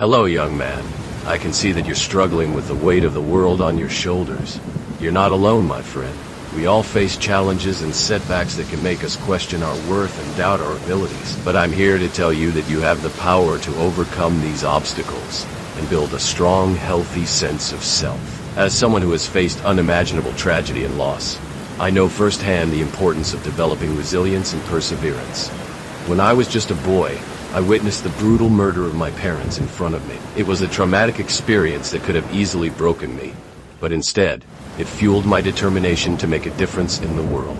Hello, young man. I can see that you're struggling with the weight of the world on your shoulders. You're not alone, my friend. We all face challenges and setbacks that can make us question our worth and doubt our abilities. But I'm here to tell you that you have the power to overcome these obstacles and build a strong, healthy sense of self. As someone who has faced unimaginable tragedy and loss, I know firsthand the importance of developing resilience and perseverance. When I was just a boy, I witnessed the brutal murder of my parents in front of me. It was a traumatic experience that could have easily broken me, but instead, it fueled my determination to make a difference in the world.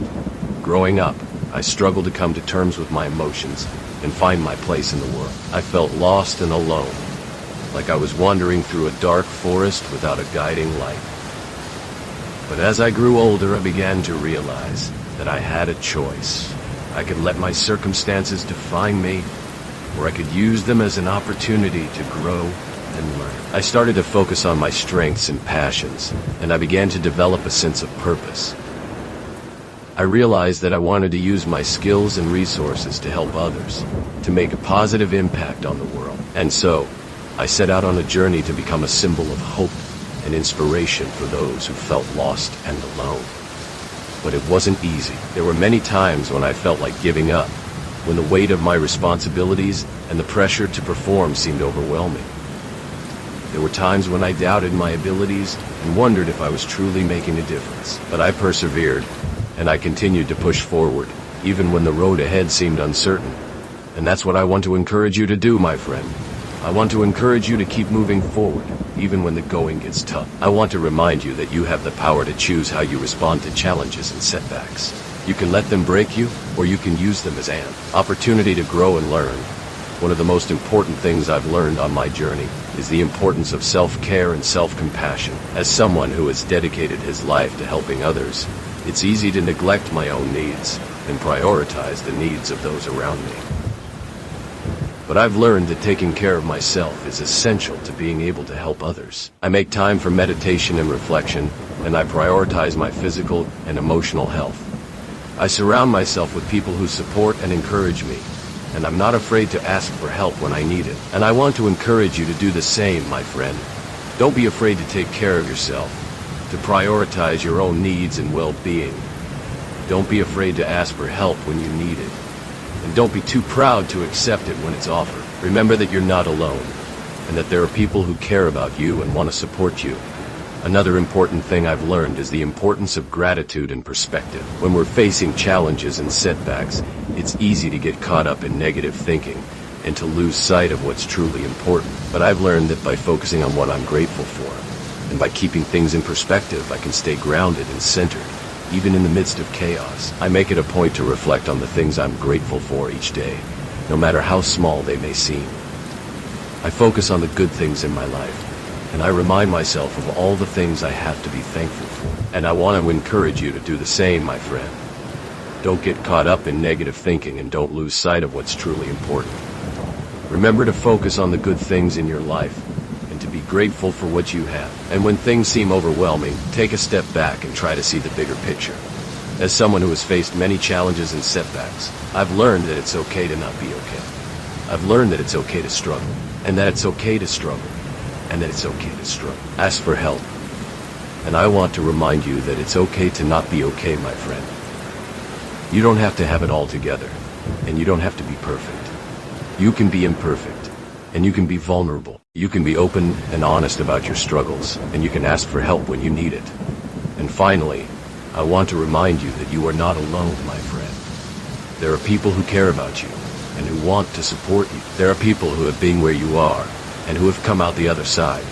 Growing up, I struggled to come to terms with my emotions and find my place in the world. I felt lost and alone, like I was wandering through a dark forest without a guiding light. But as I grew older, I began to realize that I had a choice. I could let my circumstances define me, or I could use them as an opportunity to grow and learn. I started to focus on my strengths and passions, and I began to develop a sense of purpose. I realized that I wanted to use my skills and resources to help others, to make a positive impact on the world. And so, I set out on a journey to become a symbol of hope and inspiration for those who felt lost and alone. But it wasn't easy. There were many times when I felt like giving up, when the weight of my responsibilities and the pressure to perform seemed overwhelming. There were times when I doubted my abilities and wondered if I was truly making a difference. But I persevered, and I continued to push forward, even when the road ahead seemed uncertain. And that's what I want to encourage you to do, my friend. I want to encourage you to keep moving forward, even when the going gets tough. I want to remind you that you have the power to choose how you respond to challenges and setbacks. You can let them break you, or you can use them as an opportunity to grow and learn. One of the most important things I've learned on my journey is the importance of self-care and self-compassion. As someone who has dedicated his life to helping others, it's easy to neglect my own needs and prioritize the needs of those around me. But I've learned that taking care of myself is essential to being able to help others. I make time for meditation and reflection, and I prioritize my physical and emotional health. I surround myself with people who support and encourage me, and I'm not afraid to ask for help when I need it. And I want to encourage you to do the same, my friend. Don't be afraid to take care of yourself, to prioritize your own needs and well-being. Don't be afraid to ask for help when you need it. And don't be too proud to accept it when it's offered. Remember that you're not alone, and that there are people who care about you and want to support you. Another important thing I've learned is the importance of gratitude and perspective. When we're facing challenges and setbacks, it's easy to get caught up in negative thinking and to lose sight of what's truly important. But I've learned that by focusing on what I'm grateful for, and by keeping things in perspective, I can stay grounded and centered, even in the midst of chaos. I make it a point to reflect on the things I'm grateful for each day, no matter how small they may seem. I focus on the good things in my life, and I remind myself of all the things I have to be thankful for. And I want to encourage you to do the same, my friend. Don't get caught up in negative thinking and don't lose sight of what's truly important. Remember to focus on the good things in your life and to be grateful for what you have. And when things seem overwhelming, take a step back and try to see the bigger picture. As someone who has faced many challenges and setbacks, I've learned that it's okay to not be okay. I've learned that it's okay to struggle, and that it's okay to struggle, and that it's okay to struggle. Ask for help. And I want to remind you that it's okay to not be okay, my friend. You don't have to have it all together, and you don't have to be perfect. You can be imperfect, and you can be vulnerable. You can be open and honest about your struggles, and you can ask for help when you need it. And finally, I want to remind you that you are not alone, my friend. There are people who care about you, and who want to support you. There are people who have been where you are, and who have come out the other side.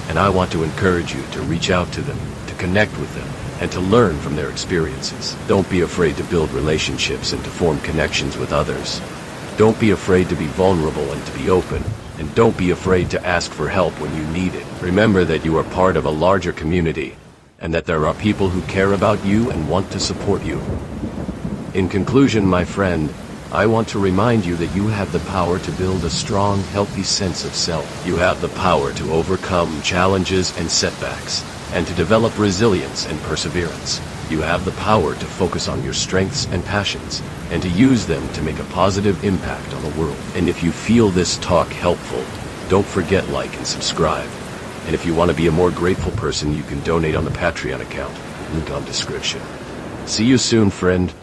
And I want to encourage you to reach out to them, to connect with them, and to learn from their experiences. Don't be afraid to build relationships and to form connections with others. Don't be afraid to be vulnerable and to be open. And don't be afraid to ask for help when you need it. Remember that you are part of a larger community, and that there are people who care about you and want to support you. In conclusion, my friend, I want to remind you that you have the power to build a strong, healthy sense of self. You have the power to overcome challenges and setbacks, and to develop resilience and perseverance. You have the power to focus on your strengths and passions, and to use them to make a positive impact on the world. And if you feel this talk helpful, Don't forget like and subscribe. And if you want to be a more grateful person, you can donate on the Patreon account. Link on description. See you soon, friend.